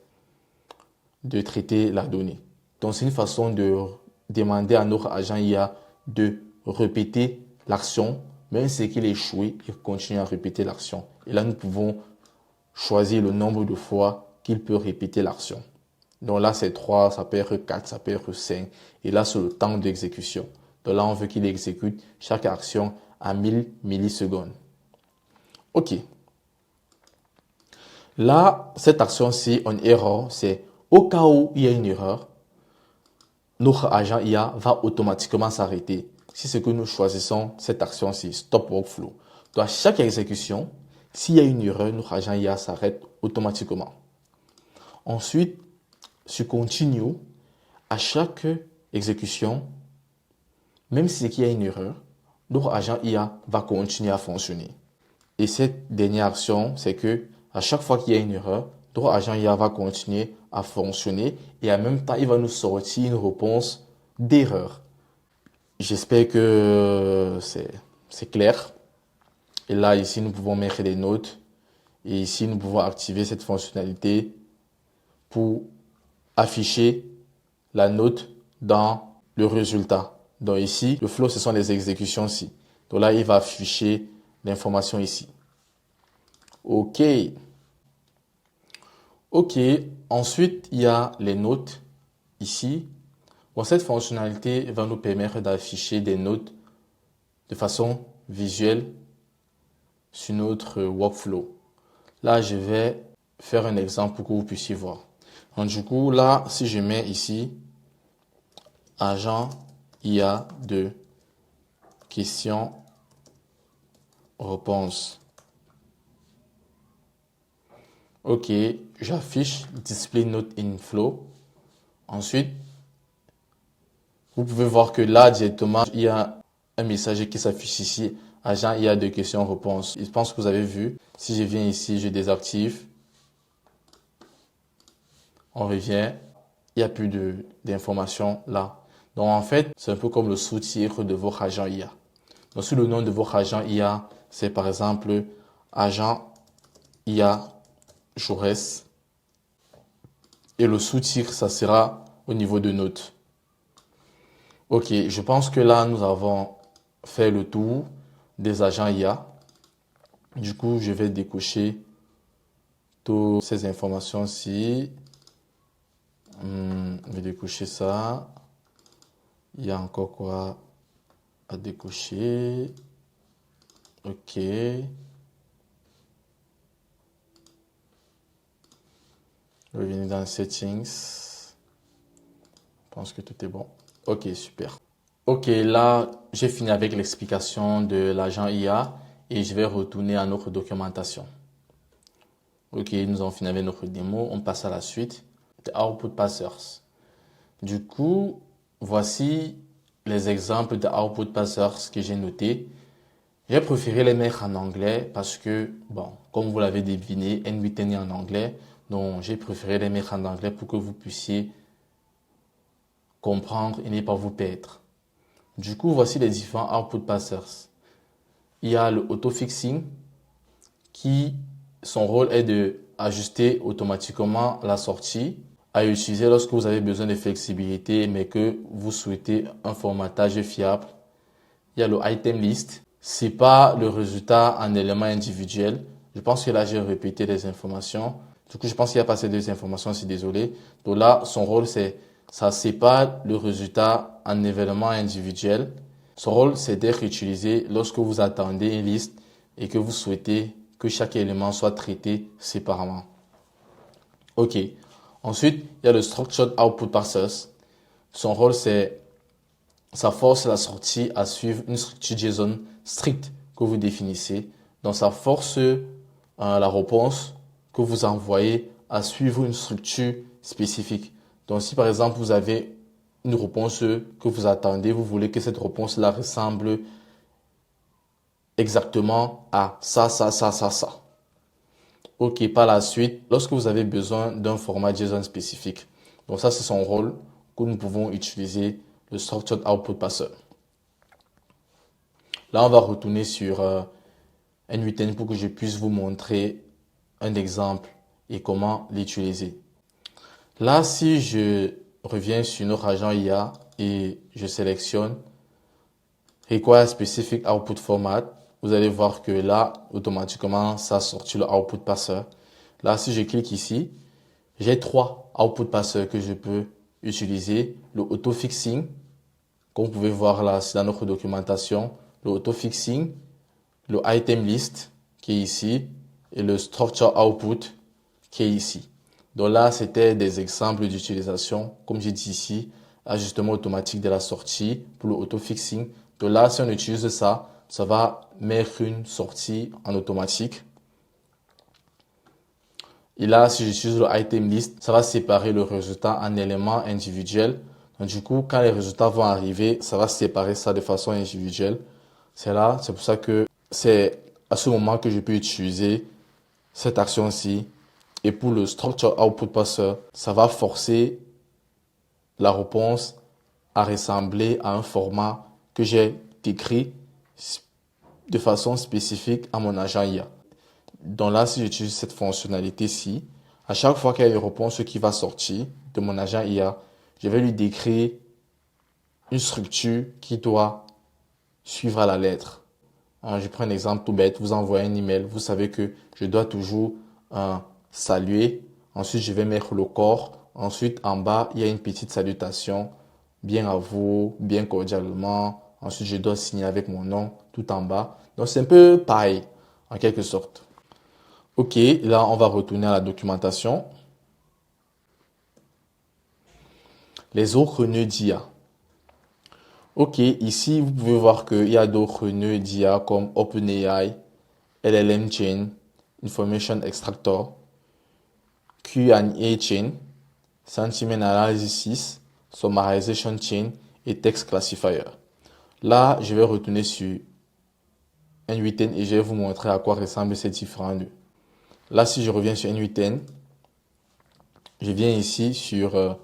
[SPEAKER 1] de traiter la donnée. Donc c'est une façon de demander à notre agent IA de répéter l'action, même si c'est qu'il échoue, il continue à répéter l'action. Et là nous pouvons choisir le nombre de fois qu'il peut répéter l'action. Donc là c'est 3, ça peut être 4, ça peut être 5. Et là c'est le temps d'exécution. Donc là on veut qu'il exécute chaque action à 1000 millisecondes. Ok. Là, cette action-ci, on error, c'est au cas où il y a une erreur, notre agent IA va automatiquement s'arrêter. Si c'est que nous choisissons cette action-ci, stop workflow. Donc à chaque exécution, s'il y a une erreur, notre agent IA s'arrête automatiquement. Ensuite, sur continue, à chaque exécution, même si c'est qu'il y a une erreur, notre agent IA va continuer à fonctionner. Et cette dernière action, c'est que à chaque fois qu'il y a une erreur, notre agent IA va continuer à fonctionner et en même temps, il va nous sortir une réponse d'erreur. J'espère que c'est clair. Et là, ici, nous pouvons mettre des notes. Et ici, nous pouvons activer cette fonctionnalité pour afficher la note dans le résultat. Donc ici, le flow, ce sont les exécutions-ci. Donc là, il va afficher l'information ici. OK. OK. Ensuite, il y a les notes ici. Bon, cette fonctionnalité va nous permettre d'afficher des notes de façon visuelle sur notre workflow. Là, je vais faire un exemple pour que vous puissiez voir. Donc, du coup, là, si je mets ici agent IA de questions-réponses. OK, j'affiche display note in flow. Ensuite, vous pouvez voir que là, directement, il y a un message qui s'affiche ici. Agent IA de questions-réponses. Je pense que vous avez vu. Si je viens ici, je désactive. On revient. Il n'y a plus d'informations là. Donc, en fait, c'est un peu comme le sous-titre de votre agent IA. Donc, sous le nom de votre agent IA, c'est par exemple agent IA Jaurès. Et le sous-titre, ça sera au niveau de notes. Ok, je pense que là, nous avons fait le tour des agents IA. Du coup, je vais décocher toutes ces informations-ci. Je vais décocher ça. Il y a encore quoi à décocher. Ok. Revenez dans les settings. Je pense que tout est bon. Ok, super. Ok, là, j'ai fini avec l'explication de l'agent IA et je vais retourner à notre documentation. Ok, nous avons fini avec notre démo. On passe à la suite. The Output Passers. Du coup, voici les exemples de Output Passers que j'ai notés. J'ai préféré les mettre en anglais parce que, bon, comme vous l'avez deviné, N8N est en anglais. Donc, j'ai préféré les mettre en anglais pour que vous puissiez comprendre et ne pas vous perdre. Du coup, voici les différents output passers. Il y a le auto-fixing qui, son rôle est de ajuster automatiquement la sortie à utiliser lorsque vous avez besoin de flexibilité mais que vous souhaitez un formatage fiable. Il y a le item list. C'est pas le résultat en éléments individuels. Je pense que là, j'ai répété les informations. Du coup, je pense qu'il n'y a pas ces deux informations, je suis désolé. Donc là, son rôle, c'est, ça sépare le résultat en événements individuels. Son rôle, c'est d'être utilisé lorsque vous attendez une liste et que vous souhaitez que chaque élément soit traité séparément. OK. Ensuite, il y a le Structured Output Parsers. Son rôle, c'est, ça force la sortie à suivre une structure JSON stricte que vous définissez. Donc, ça force la réponse que vous envoyez à suivre une structure spécifique. Donc, si par exemple, vous avez une réponse que vous attendez, vous voulez que cette réponse-là ressemble exactement à ça, ça, ça, ça, ça. OK, par la suite, lorsque vous avez besoin d'un format JSON spécifique. Donc ça, c'est son rôle que nous pouvons utiliser le Structured Output Parser. Là, on va retourner sur N8N pour que je puisse vous montrer un exemple et comment l'utiliser. Là, si je reviens sur notre agent IA et je sélectionne Require Specific Output Format, vous allez voir que là, automatiquement, ça sortit le Output Parser. Là, si je clique ici, j'ai trois Output Parser que je peux utiliser. Le Auto-Fixing, comme vous pouvez voir là, c'est dans notre documentation. Le Auto-Fixing, le Item List, qui est ici, et le Structure Output, qui est ici. Donc là, c'était des exemples d'utilisation, comme j'ai dit ici, ajustement automatique de la sortie pour le Auto-Fixing. Donc là, si on utilise ça, ça va mettre une sortie en automatique. Et là, si j'utilise le item list, ça va séparer le résultat en éléments individuels. Donc du coup, quand les résultats vont arriver, ça va séparer ça de façon individuelle. C'est là, c'est pour ça que c'est à ce moment que je peux utiliser cette action-ci. Et pour le Structure Output Parser, ça va forcer la réponse à ressembler à un format que j'ai décrit de façon spécifique à mon agent IA. Donc là, si j'utilise cette fonctionnalité-ci, à chaque fois qu'il y a une réponse qui va sortir de mon agent IA, je vais lui décrire une structure qui doit suivre à la lettre. Alors, je prends un exemple tout bête. Vous envoyez un email. Vous savez que je dois toujours saluer. Ensuite, je vais mettre le corps. Ensuite, en bas, il y a une petite salutation. Bien à vous, bien cordialement. Ensuite, je dois signer avec mon nom tout en bas. Donc, c'est un peu pareil, en quelque sorte. OK, là, on va retourner à la documentation. Les autres nœuds d'IA. OK, ici, vous pouvez voir qu'il y a d'autres nœuds d'IA comme OpenAI, LLM Chain, Information Extractor, Q&A Chain, Sentiment Analysis, Summarization Chain et Text Classifier. Là, je vais retourner sur N8N et je vais vous montrer à quoi ressemblent ces différents nœuds. Là, si je reviens sur N8N, je viens ici sur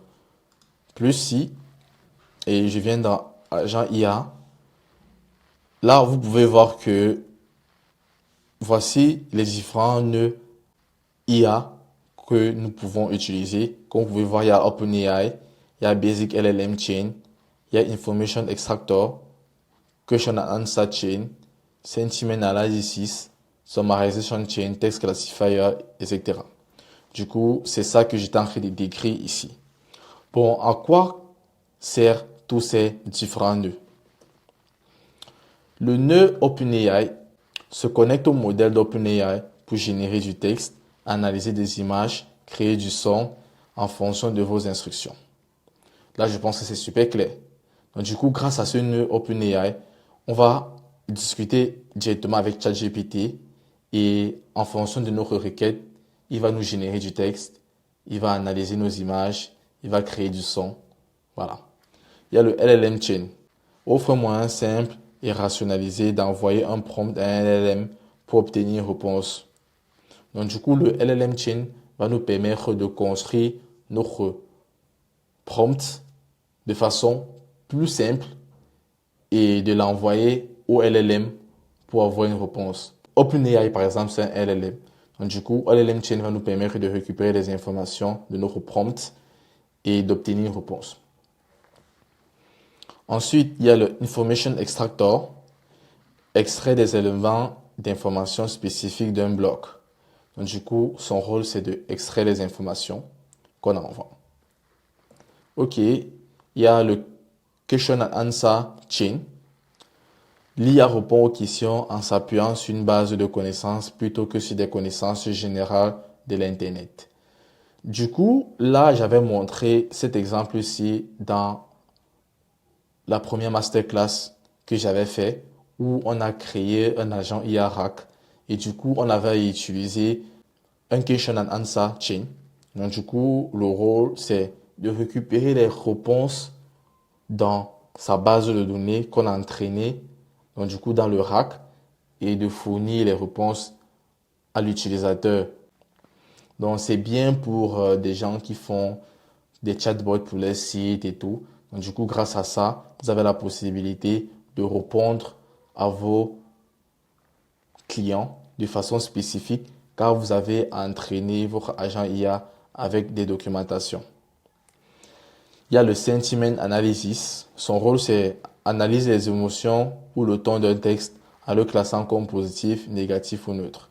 [SPEAKER 1] plus si et je viens dans agent IA. Là, vous pouvez voir que voici les différents nœuds IA que nous pouvons utiliser. Comme vous pouvez voir, il y a OpenAI, il y a Basic LLM Chain, il y a Information Extractor, Question and Answer Chain, Sentiment Analysis, Summarization Chain, Text Classifier, etc. Du coup, c'est ça que j'étais en train de décrire ici. Bon, à quoi servent tous ces différents nœuds? Le nœud OpenAI se connecte au modèle d'OpenAI pour générer du texte, analyser des images, créer du son en fonction de vos instructions. Là, je pense que c'est super clair. Donc, du coup, grâce à ce nœud OpenAI, on va discuter directement avec ChatGPT et en fonction de nos requêtes, il va nous générer du texte, il va analyser nos images, il va créer du son. Voilà. Il y a le LLM Chain. Offre un moyen simple et rationalisé d'envoyer un prompt à un LLM pour obtenir une réponse. Donc du coup, le LLM Chain va nous permettre de construire notre prompt de façon plus simple et de l'envoyer au LLM pour avoir une réponse. OpenAI, par exemple, c'est un LLM. Donc du coup, LLM Chain va nous permettre de récupérer les informations de notre prompt et d'obtenir une réponse. Ensuite, il y a le Information Extractor, extrait des éléments d'information spécifiques d'un bloc. Donc, du coup, son rôle, c'est de extraire les informations qu'on envoie. OK, il y a le Question and Answer Chain. L'IA répond aux questions en s'appuyant sur une base de connaissances plutôt que sur des connaissances générales de l'Internet. Du coup, là, j'avais montré cet exemple-ci dans la première masterclass que j'avais fait où on a créé un agent IA RAC et du coup, on avait utilisé un Question and Answer Chain. Donc, du coup, le rôle, c'est de récupérer les réponses dans sa base de données qu'on a entraînée, donc du coup dans le RAC, et de fournir les réponses à l'utilisateur. Donc c'est bien pour des gens qui font des chatbots pour les sites et tout. Donc du coup grâce à ça, vous avez la possibilité de répondre à vos clients de façon spécifique car vous avez entraîné votre agent IA avec des documentations. Il y a le sentiment analysis. Son rôle, c'est analyser les émotions ou le ton d'un texte en le classant comme positif, négatif ou neutre.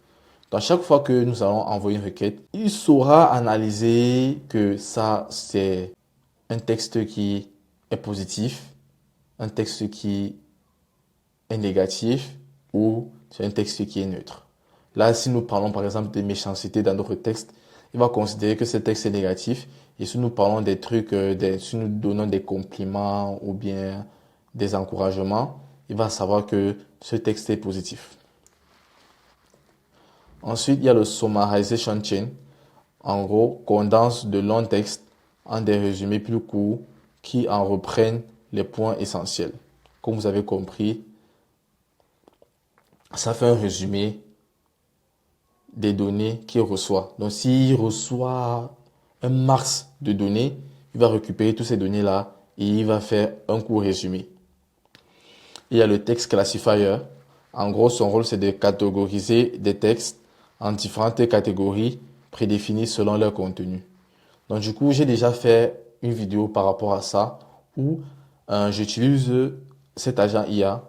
[SPEAKER 1] Donc, chaque fois que nous allons envoyer une requête, il saura analyser que ça, c'est un texte qui est positif, un texte qui est négatif ou c'est un texte qui est neutre. Là, si nous parlons par exemple de méchanceté dans notre texte, il va considérer que ce texte est négatif. Et si nous parlons des trucs, si nous donnons des compliments ou bien des encouragements, il va savoir que ce texte est positif. Ensuite, il y a le summarization chain. En gros, condense de longs textes en des résumés plus courts qui en reprennent les points essentiels. Comme vous avez compris, ça fait un résumé des données qu'il reçoit. Donc, s'il reçoit un max de données, il va récupérer toutes ces données-là et il va faire un court résumé. Il y a le text classifier. En gros, son rôle, c'est de catégoriser des textes en différentes catégories prédéfinies selon leur contenu. Donc, du coup, j'ai déjà fait une vidéo par rapport à ça où j'utilise cet agent IA.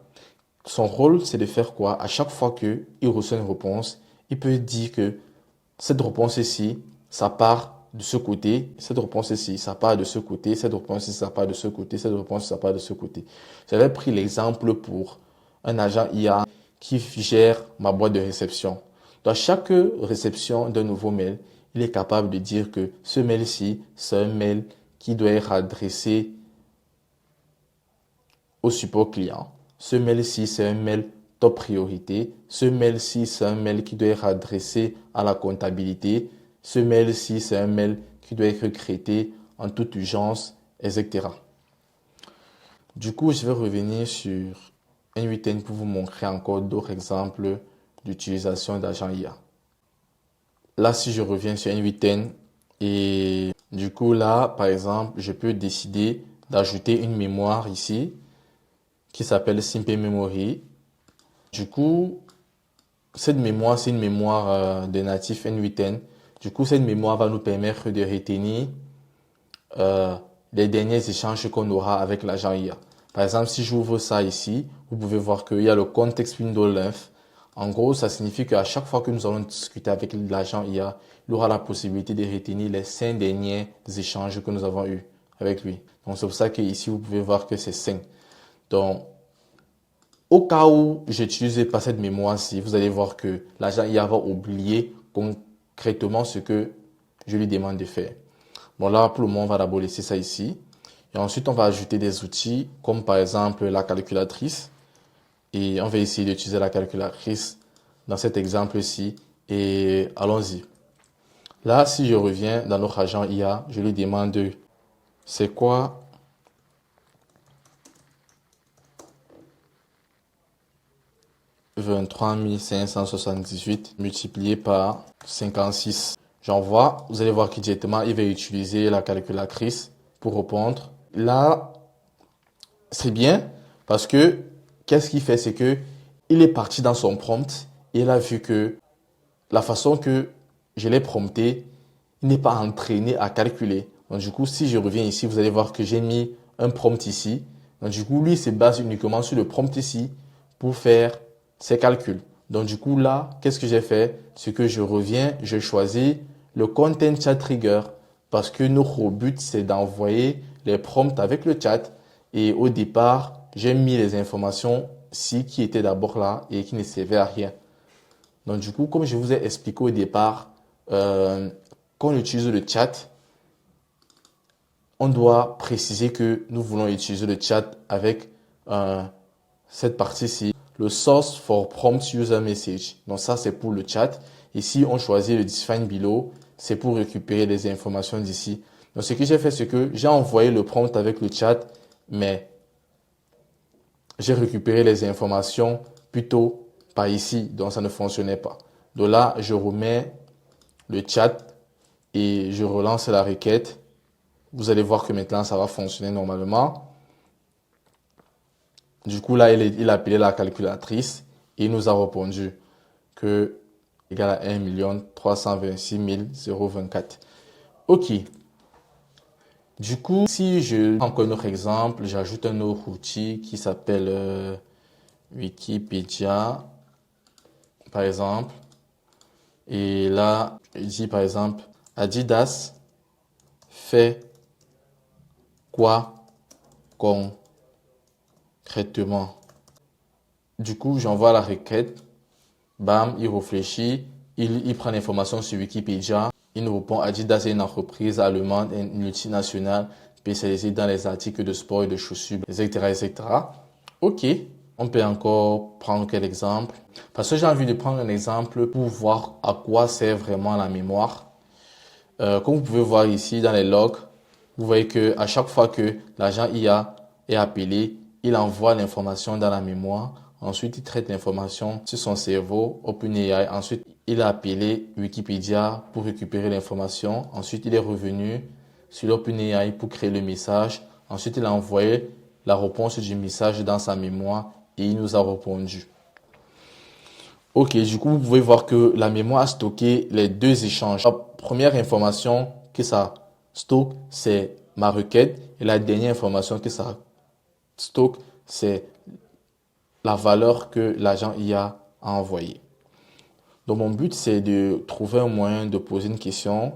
[SPEAKER 1] Son rôle, c'est de faire quoi? À chaque fois qu'il reçoit une réponse, il peut dire que cette réponse-ci, ça part de ce côté, cette réponse-ci, ça part de ce côté, cette réponse-ci, ça part de ce côté, cette réponse, ça part de ce côté. J'avais pris l'exemple pour un agent IA qui gère ma boîte de réception. Dans chaque réception d'un nouveau mail, il est capable de dire que ce mail-ci, c'est un mail qui doit être adressé au support client. Ce mail-ci, c'est un mail top priorité. Ce mail-ci, c'est un mail qui doit être adressé à la comptabilité. Ce mail-ci, c'est un mail qui doit être traité en toute urgence, etc. Du coup, je vais revenir sur N8N pour vous montrer encore d'autres exemples d'utilisation d'agents IA. Là, si je reviens sur N8N et du coup, là, par exemple, je peux décider d'ajouter une mémoire ici qui s'appelle Simple Memory. Du coup, cette mémoire, c'est une mémoire de natif N8N. Du coup, cette mémoire va nous permettre de retenir les derniers échanges qu'on aura avec l'agent IA. Par exemple, si j'ouvre ça ici, vous pouvez voir qu'il y a le context window length. En gros, ça signifie qu'à chaque fois que nous allons discuter avec l'agent IA, il aura la possibilité de retenir les 5 derniers échanges que nous avons eus avec lui. Donc, c'est pour ça qu'ici, vous pouvez voir que c'est 5. Donc, au cas où je n'utilisais pas cette mémoire-ci, vous allez voir que l'agent IA va oublier concrètement ce que je lui demande de faire. Bon, là, pour le moment, on va d'abord laisser ça ici. Et ensuite, on va ajouter des outils comme par exemple la calculatrice. Et on va essayer d'utiliser la calculatrice dans cet exemple-ci. Et allons-y. Là, si je reviens dans notre agent IA, je lui demande c'est quoi 23 578 multiplié par 56. J'envoie, vous allez voir qu'immédiatement, il va utiliser la calculatrice pour répondre. Là, c'est bien parce que qu'est-ce qu'il fait? C'est que il est parti dans son prompt et il a vu que la façon que je l'ai prompté, il n'est pas entraîné à calculer. Donc du coup, si je reviens ici, vous allez voir que j'ai mis un prompt ici. Donc du coup, lui, il se base uniquement sur le prompt ici pour faire ses calculs. Donc du coup là, qu'est-ce que j'ai fait? C'est que je reviens, je choisis le Content Chat Trigger parce que notre but c'est d'envoyer les prompts avec le chat. Et au départ, j'ai mis les informations ci qui étaient d'abord là et qui ne servaient à rien. Donc du coup, comme je vous ai expliqué au départ, quand on utilise le chat, on doit préciser que nous voulons utiliser le chat avec cette partie-ci, le source for prompt user message. Donc ça, c'est pour le chat. Ici, on choisit le define below, c'est pour récupérer les informations d'ici. Donc ce que j'ai fait, c'est que j'ai envoyé le prompt avec le chat, mais j'ai récupéré les informations plutôt par ici, donc ça ne fonctionnait pas. Donc là, je remets le chat et je relance la requête. Vous allez voir que maintenant, ça va fonctionner normalement. Du coup, là, il a appelé la calculatrice et il nous a répondu que égal à 1 326 024. OK. Du coup, si je prends encore un autre exemple, j'ajoute un autre outil qui s'appelle Wikipédia, par exemple. Et là, je dis par exemple, Adidas fait quoi concrètement? Du coup, j'envoie la requête. Bam, il réfléchit. Il prend l'information sur Wikipédia. Il nous répond, Adidas est une entreprise allemande et multinationale spécialisée dans les articles de sport et de chaussures, etc., etc. OK. On peut encore prendre quel exemple? Parce que j'ai envie de prendre un exemple pour voir à quoi sert vraiment la mémoire. Comme vous pouvez voir ici dans les logs, vous voyez que à chaque fois que l'agent IA est appelé, il envoie l'information dans la mémoire. Ensuite, il traite l'information sur son cerveau, OpenAI. Ensuite, il a appelé Wikipédia pour récupérer l'information. Ensuite, il est revenu sur OpenAI pour créer le message. Ensuite, il a envoyé la réponse du message dans sa mémoire et il nous a répondu. Ok, du coup, vous pouvez voir que la mémoire a stocké les deux échanges. La première information que ça stocke, c'est ma requête. Et la dernière information que ça stocke, c'est la valeur que l'agent IA a envoyée. Donc, mon but, c'est de trouver un moyen de poser une question.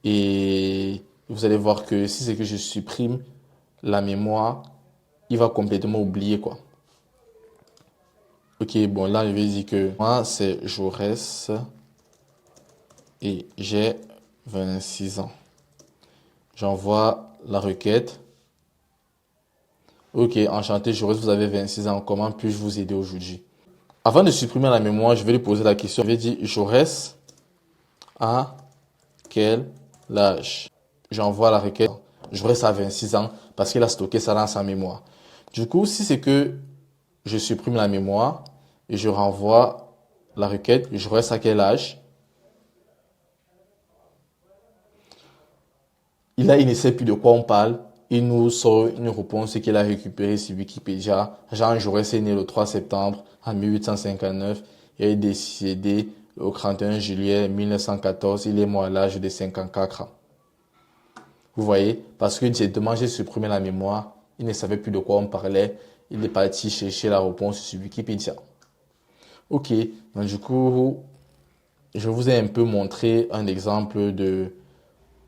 [SPEAKER 1] Et vous allez voir que si c'est que je supprime la mémoire, il va complètement oublier quoi. Ok, bon, là, je vais dire que moi, c'est Jaurès et j'ai 26 ans. J'envoie la requête. Ok, enchanté, Jaurès, vous avez 26 ans. Comment puis-je vous aider aujourd'hui? Avant de supprimer la mémoire, je vais lui poser la question. Je vais dire, Jaurès, à quel âge? J'envoie la requête. Jaurès a 26 ans parce qu'il a stocké ça dans sa mémoire. Du coup, si c'est que je supprime la mémoire et je renvoie la requête, Jaurès à quel âge? Il ne sait plus de quoi on parle. Il nous sort une réponse qu'il a récupérée sur Wikipédia. Jean Jaurès est né le 3 septembre en 1859 et est décédé le 31 juillet 1914. Il est mort à l'âge de 54 ans. Vous voyez, parce que directement j'ai supprimé la mémoire, il ne savait plus de quoi on parlait. Il est parti chercher la réponse sur Wikipédia. Ok, donc du coup, je vous ai un peu montré un exemple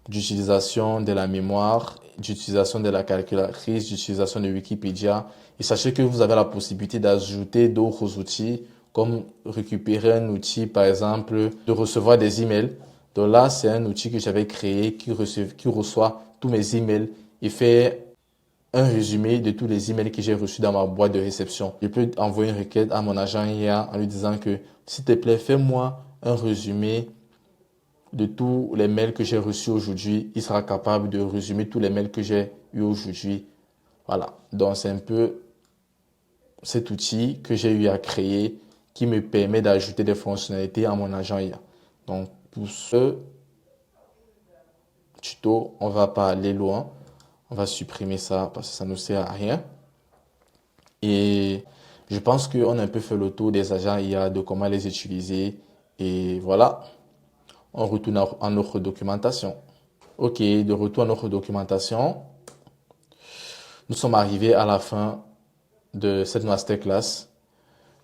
[SPEAKER 1] d'utilisation de la mémoire, d'utilisation de la calculatrice, d'utilisation de Wikipédia. Et sachez que vous avez la possibilité d'ajouter d'autres outils, comme récupérer un outil, par exemple, de recevoir des emails. Donc là, c'est un outil que j'avais créé qui reçoit tous mes emails et fait un résumé de tous les emails que j'ai reçus dans ma boîte de réception. Je peux envoyer une requête à mon agent IA en lui disant que, s'il te plaît, fais-moi un résumé de tous les mails que j'ai reçus aujourd'hui. Il sera capable de résumer tous les mails que j'ai eu aujourd'hui. Voilà. Donc, c'est un peu cet outil que j'ai eu à créer qui me permet d'ajouter des fonctionnalités à mon agent IA. Donc, pour ce tuto, on va pas aller loin. On va supprimer ça parce que ça ne sert à rien. Et je pense qu'on a un peu fait le tour des agents IA, de comment les utiliser. Et voilà, on retourne à notre documentation. Ok, de retour à notre documentation. Nous sommes arrivés à la fin de cette masterclass.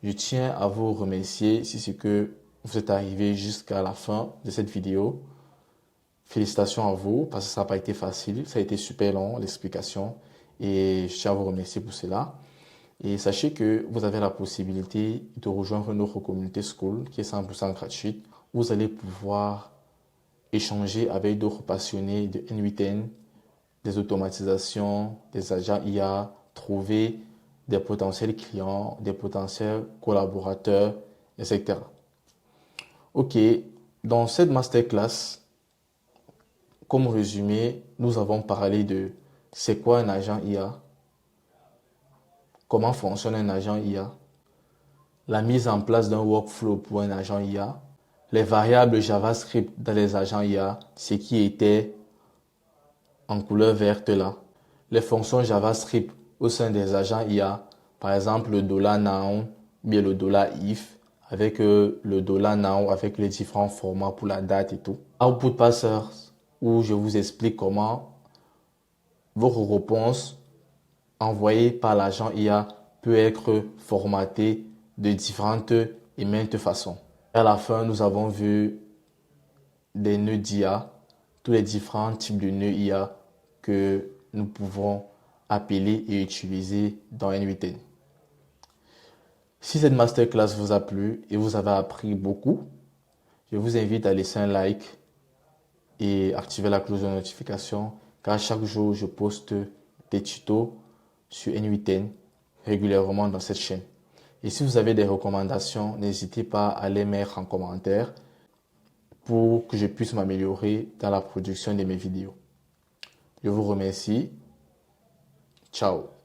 [SPEAKER 1] Je tiens à vous remercier si c'est que vous êtes arrivé jusqu'à la fin de cette vidéo. Félicitations à vous parce que ça n'a pas été facile. Ça a été super long, l'explication. Et je tiens à vous remercier pour cela. Et sachez que vous avez la possibilité de rejoindre notre communauté school qui est 100% gratuite. Vous allez pouvoir échanger avec d'autres passionnés de N8N, des automatisations, des agents IA, trouver des potentiels clients, des potentiels collaborateurs, etc. Ok, dans cette masterclass, comme résumé, nous avons parlé de c'est quoi un agent IA, comment fonctionne un agent IA, la mise en place d'un workflow pour un agent IA, les variables JavaScript dans les agents IA, ce qui était en couleur verte là, les fonctions JavaScript au sein des agents IA, par exemple le $now, bien le $if, avec le $now, avec les différents formats pour la date et tout. Output Passers, où je vous explique comment votre réponse envoyée par l'agent IA peut être formatée de différentes et maintes façons. À la fin, nous avons vu des nœuds d'IA, tous les différents types de nœuds IA que nous pouvons appeler et utiliser dans N8N. Si cette masterclass vous a plu et vous avez appris beaucoup, je vous invite à laisser un like et activer la cloche de notification car chaque jour je poste des tutos sur N8N régulièrement dans cette chaîne. Et si vous avez des recommandations, n'hésitez pas à les mettre en commentaire pour que je puisse m'améliorer dans la production de mes vidéos. Je vous remercie. Ciao.